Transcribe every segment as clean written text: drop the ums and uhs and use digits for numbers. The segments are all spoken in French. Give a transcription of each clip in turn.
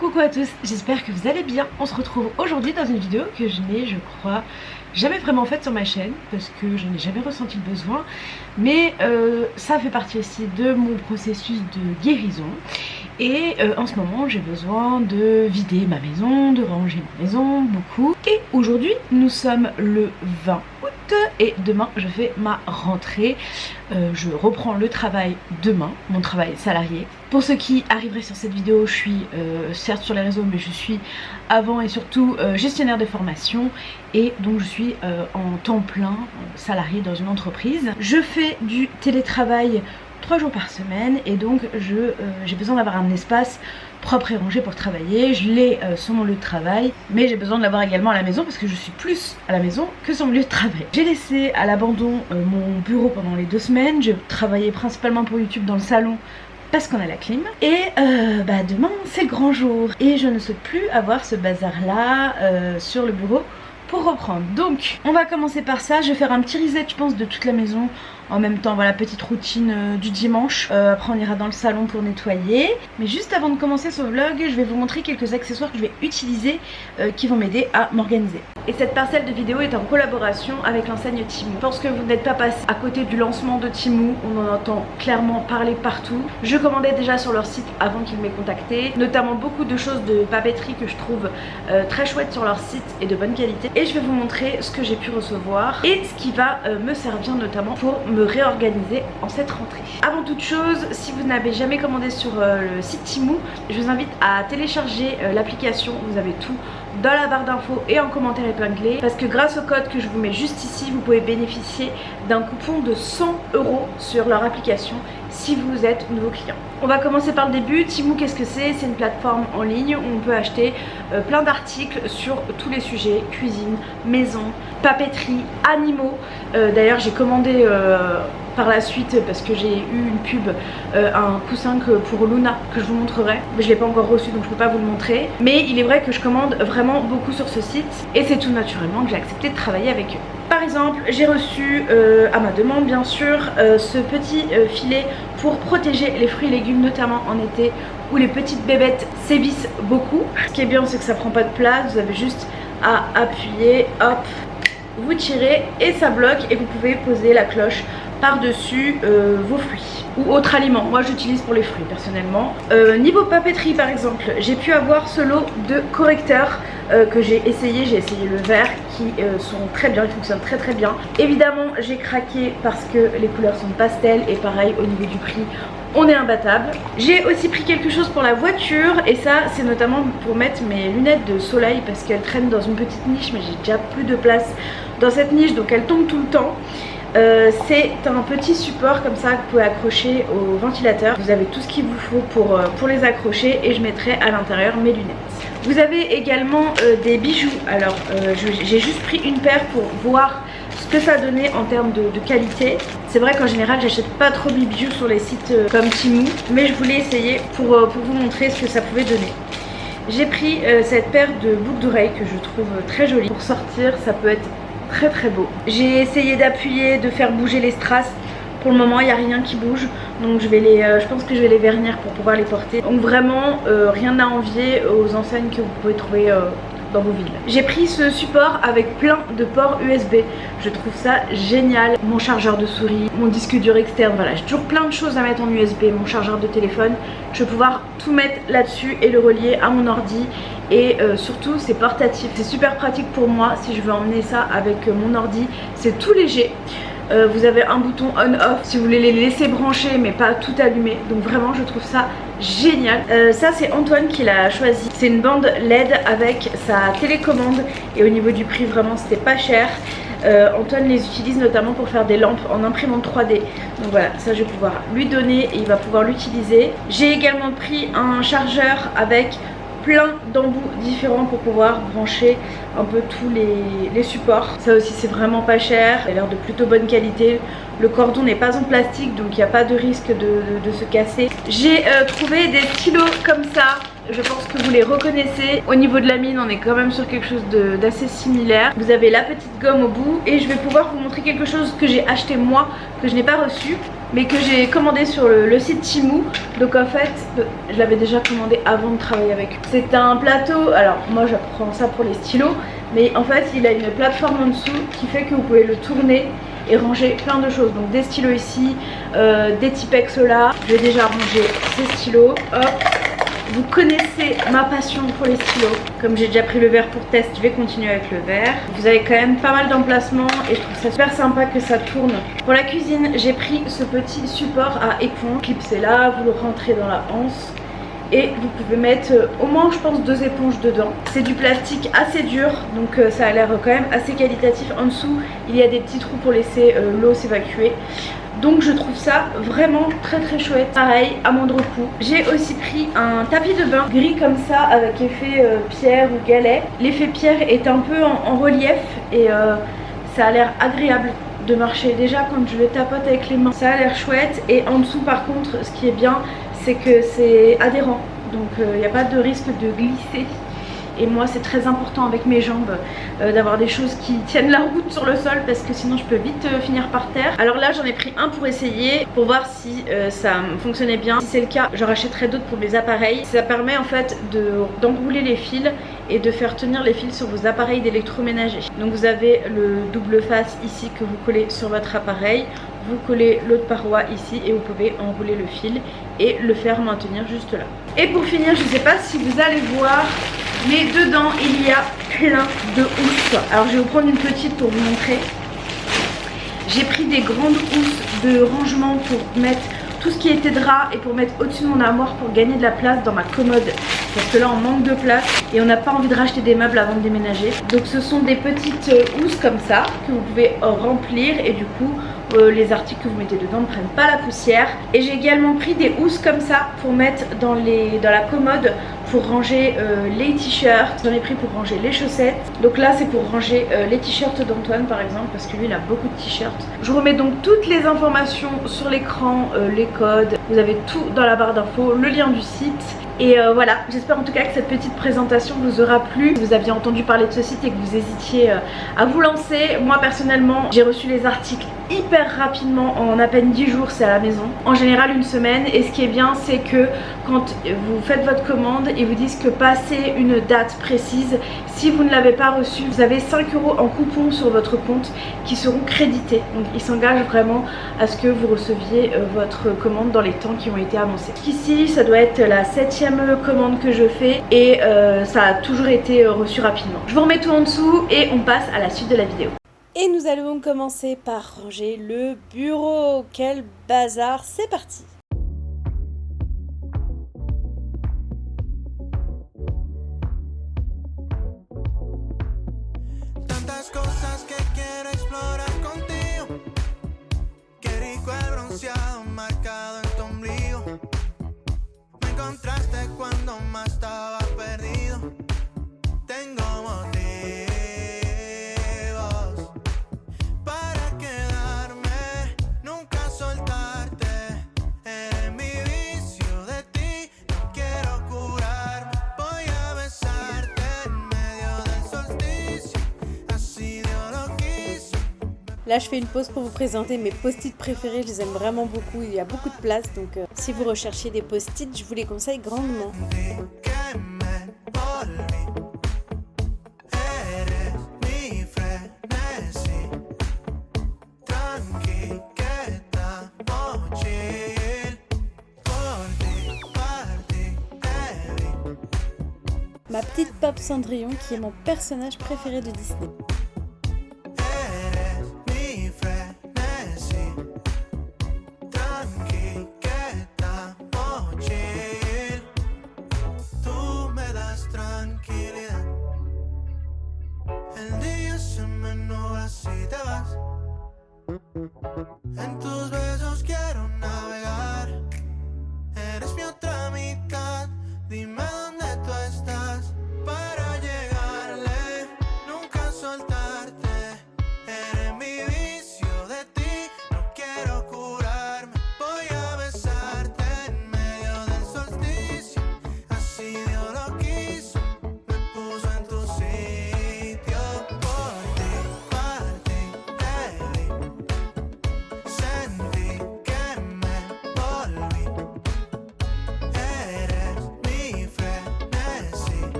Coucou à tous, j'espère que vous allez bien. On se retrouve aujourd'hui dans une vidéo que je n'ai, je crois, jamais vraiment faite sur ma chaîne parce que je n'ai jamais ressenti le besoin, mais ça fait partie aussi de mon processus de guérison. Et en ce moment j'ai besoin de vider ma maison, de ranger ma maison beaucoup. Et aujourd'hui nous sommes le 20 août et demain je fais ma rentrée. Je reprends le travail demain, mon travail salarié. Pour ceux qui arriveraient sur cette vidéo, je suis certes sur les réseaux, mais je suis avant et surtout gestionnaire de formation. Et donc je suis en temps plein salarié dans une entreprise. Je fais du télétravail 3 jours par semaine et donc j'ai besoin d'avoir un espace propre et rangé pour travailler. Je l'ai sur mon lieu de travail, mais j'ai besoin de l'avoir également à la maison parce que je suis plus à la maison que sur mon lieu de travail. J'ai laissé à l'abandon mon bureau pendant les 2 semaines. Je travaillais principalement pour YouTube dans le salon parce qu'on a la clim. Et demain c'est le grand jour et je ne souhaite plus avoir ce bazar là sur le bureau pour reprendre. Donc on va commencer par ça. Je vais faire un petit reset je pense de toute la maison. En même temps, voilà, petite routine du dimanche. Après on ira dans le salon pour nettoyer. Mais juste avant de commencer ce vlog, je vais vous montrer quelques accessoires que je vais utiliser qui vont m'aider à m'organiser. Et cette parcelle de vidéo est en collaboration avec l'enseigne Temu. Je pense que vous n'êtes pas passé à côté du lancement de Temu. On en entend clairement parler partout. Je commandais déjà sur leur site avant qu'ils m'aient contacté, notamment beaucoup de choses de papeterie que je trouve très chouettes sur leur site et de bonne qualité. Et je vais vous montrer ce que j'ai pu recevoir et ce qui va me servir notamment pour me réorganiser en cette rentrée. Avant toute chose, si vous n'avez jamais commandé sur le site Temu, je vous invite à télécharger l'application. Vous avez tout dans la barre d'infos et en commentaire épinglé, parce que grâce au code que je vous mets juste ici, vous pouvez bénéficier d'un coupon de 100 € sur leur application si vous êtes nouveau client. On va commencer par le début. Temu, qu'est-ce que c'est? C'est une plateforme en ligne où on peut acheter plein d'articles sur tous les sujets: cuisine, maison, papeterie, animaux. D'ailleurs j'ai commandé par la suite, parce que j'ai eu une pub, un coussin pour Luna que je vous montrerai, mais je l'ai pas encore reçu donc je peux pas vous le montrer. Mais il est vrai que je commande vraiment beaucoup sur ce site et c'est tout naturellement que j'ai accepté de travailler avec eux. Par exemple, j'ai reçu à ma demande bien sûr ce petit filet pour protéger les fruits et légumes, notamment en été où les petites bébêtes sévissent beaucoup. Ce qui est bien, c'est que ça prend pas de place, vous avez juste à appuyer, hop, vous tirez et ça bloque et vous pouvez poser la cloche par-dessus vos fruits ou autres aliments. Moi j'utilise pour les fruits personnellement. Niveau papeterie par exemple, j'ai pu avoir ce lot de correcteurs que j'ai essayé. J'ai essayé le vert qui sont très bien, ils fonctionnent très bien. Évidemment j'ai craqué parce que les couleurs sont pastel et pareil au niveau du prix on est imbattable. J'ai aussi pris quelque chose pour la voiture et ça c'est notamment pour mettre mes lunettes de soleil parce qu'elles traînent dans une petite niche, mais j'ai déjà plus de place dans cette niche donc elles tombent tout le temps. C'est un petit support comme ça que vous pouvez accrocher au ventilateur. Vous avez tout ce qu'il vous faut pour les accrocher et je mettrai à l'intérieur mes lunettes. Vous avez également des bijoux. Alors j'ai juste pris une paire pour voir ce que ça donnait en termes de qualité. C'est vrai qu'en général j'achète pas trop de bijoux sur les sites comme Temu, mais je voulais essayer pour vous montrer ce que ça pouvait donner. J'ai pris cette paire de boucles d'oreilles que je trouve très jolie. Pour sortir ça peut être très beau. J'ai essayé d'appuyer, de faire bouger les strass. Pour le moment il n'y a rien qui bouge, donc je pense que je vais les vernir pour pouvoir les porter. Donc vraiment rien à envier aux enseignes que vous pouvez trouver dans vos villes. J'ai pris ce support avec plein de ports USB. Je trouve ça génial. Mon chargeur de souris, mon disque dur externe, voilà, j'ai toujours plein de choses à mettre en USB. Mon chargeur de téléphone, je vais pouvoir tout mettre là-dessus et le relier à mon ordi. Et surtout c'est portatif, c'est super pratique pour moi si je veux emmener ça avec mon ordi. C'est tout léger. Vous avez un bouton on-off si vous voulez les laisser brancher mais pas tout allumer. Donc vraiment je trouve ça génial. Ça c'est Antoine qui l'a choisi. C'est une bande LED avec sa télécommande et au niveau du prix vraiment c'était pas cher. Antoine les utilise notamment pour faire des lampes en imprimante 3D. Donc voilà, ça je vais pouvoir lui donner et il va pouvoir l'utiliser. J'ai également pris un chargeur avec plein d'embouts différents pour pouvoir brancher un peu tous les supports. Ça aussi c'est vraiment pas cher, il a l'air de plutôt bonne qualité. Le cordon n'est pas en plastique donc il n'y a pas de risque de se casser. J'ai trouvé des stylos comme ça je pense que vous les reconnaissez. Au niveau de la mine, on est quand même sur quelque chose d'assez similaire. Vous avez la petite gomme au bout et je vais pouvoir vous montrer quelque chose que j'ai acheté moi, que je n'ai pas reçu, mais que j'ai commandé sur le site Temu. Donc en fait, je l'avais déjà commandé avant de travailler avec eux. C'est un plateau, alors moi je prends ça pour les stylos, mais en fait il a une plateforme en dessous qui fait que vous pouvez le tourner et ranger plein de choses. Donc des stylos ici, des Tipex là. Je vais déjà ranger ces stylos. Hop. Vous connaissez ma passion pour les stylos. Comme j'ai déjà pris le verre pour test, je vais continuer avec le verre. Vous avez quand même pas mal d'emplacements et je trouve ça super sympa que ça tourne. Pour la cuisine, j'ai pris ce petit support à éponge. Clipsez là, vous le rentrez dans la anse. Et vous pouvez mettre au moins je pense 2 éponges dedans. C'est du plastique assez dur, donc ça a l'air quand même assez qualitatif. En dessous il y a des petits trous pour laisser l'eau s'évacuer. Donc je trouve ça vraiment très chouette. Pareil, à moindre coût. J'ai aussi pris un tapis de bain gris comme ça avec effet pierre ou galet. L'effet pierre est un peu en relief et ça a l'air agréable de marcher. Déjà quand je le tapote avec les mains, ça a l'air chouette. Et en dessous par contre, ce qui est bien, c'est que c'est adhérent, donc il n'y a pas de risque de glisser. Et moi c'est très important avec mes jambes d'avoir des choses qui tiennent la route sur le sol, parce que sinon je peux vite finir par terre. Alors là j'en ai pris un pour essayer, pour voir si ça fonctionnait bien. Si c'est le cas, j'en rachèterai d'autres pour mes appareils. Ça permet en fait d'enrouler les fils et de faire tenir les fils sur vos appareils d'électroménager. Donc vous avez le double face ici que vous collez sur votre appareil. Vous collez l'autre paroi ici et vous pouvez enrouler le fil et le faire maintenir juste là. Et pour finir, je ne sais pas si vous allez voir, mais dedans il y a plein de housses. Alors je vais vous prendre une petite pour vous montrer. J'ai pris des grandes housses de rangement pour mettre tout ce qui était drap et pour mettre au-dessus de mon armoire pour gagner de la place dans ma commode, parce que là on manque de place et on n'a pas envie de racheter des meubles avant de déménager. Donc ce sont des petites housses comme ça que vous pouvez remplir et du coup les articles que vous mettez dedans ne prennent pas la poussière. Et j'ai également pris des housses comme ça pour mettre dans la commode pour ranger les t-shirts. J'en ai pris pour ranger les chaussettes. Donc là c'est pour ranger les t-shirts d'Antoine par exemple, parce que lui il a beaucoup de t-shirts. Je vous remets donc toutes les informations sur l'écran, les codes, vous avez tout dans la barre d'infos, le lien du site. Et voilà, j'espère en tout cas que cette petite présentation vous aura plu. Si vous aviez entendu parler de ce site et que vous hésitiez à vous lancer, moi personnellement j'ai reçu les articles hyper rapidement, en à peine 10 jours c'est à la maison. En général une semaine, et ce qui est bien c'est que quand vous faites votre commande, ils vous disent que passé une date précise, si vous ne l'avez pas reçu, vous avez 5 € en coupon sur votre compte qui seront crédités. Donc ils s'engagent vraiment à ce que vous receviez votre commande dans les temps qui ont été annoncés. Ici ça doit être la 7e commande que je fais et ça a toujours été reçu rapidement. Je vous remets tout en dessous et on passe à la suite de la vidéo. Et nous allons commencer par ranger le bureau. Quel bazar, c'est parti. Tantas cosas que quiero explorar contigo. Qué rico el bronceado marcado en tu ombligo. Me encontraste cuando más estaba perdido. Tengo motivos para quedarme, nunca soltarte. Eres mi vicio, de ti no quiero curarme. Voy a besarte en medio del solsticio, así Dios lo quiso. Là je fais une pause pour vous présenter mes post-it préférés, je les aime vraiment beaucoup, il y a beaucoup de place, donc si vous recherchez des post-it, je vous les conseille grandement. Ma petite Pop Cendrillon qui est mon personnage préféré de Disney. En tus besos quiero navegar. Eres mi otra mitad. Dime dónde tú estás para llegarle. Nunca soltar.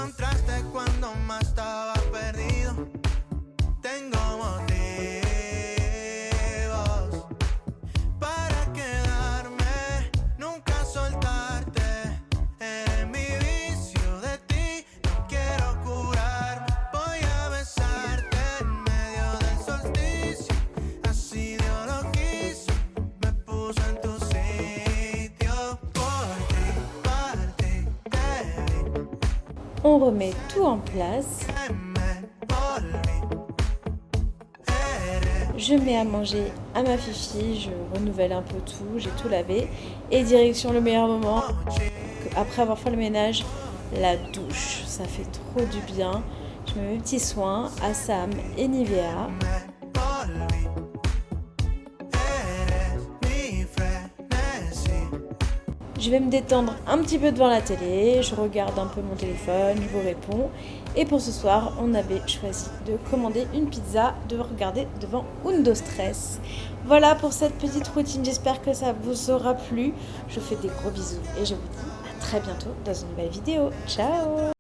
encontraste cuando más estaba perdido. Tengo motivos para quedarme, nunca soltarte. Eres mi vicio, de ti no quiero curarme. Voy a besarte en medio del solsticio, así Dios lo quiso, me puso en tu sitio. Por ti, para ti, te vi, On remet tout en place. me volví. Eres Je mets à manger à ma fifi, je renouvelle un peu tout, j'ai tout lavé. Et direction le meilleur moment, après avoir fait le ménage, la douche. Ça fait trop du bien. Je mets mes petits soins, Assam et Nivea. me volví. Eres mi frenesí. Je vais me détendre un petit peu devant la télé, je regarde un peu mon téléphone, je vous réponds. Et pour ce soir, on avait choisi de commander une pizza, de regarder devant Undo Stress. Voilà pour cette petite routine, j'espère que ça vous aura plu. Je vous fais des gros bisous et je vous dis à très bientôt dans une nouvelle vidéo. Ciao!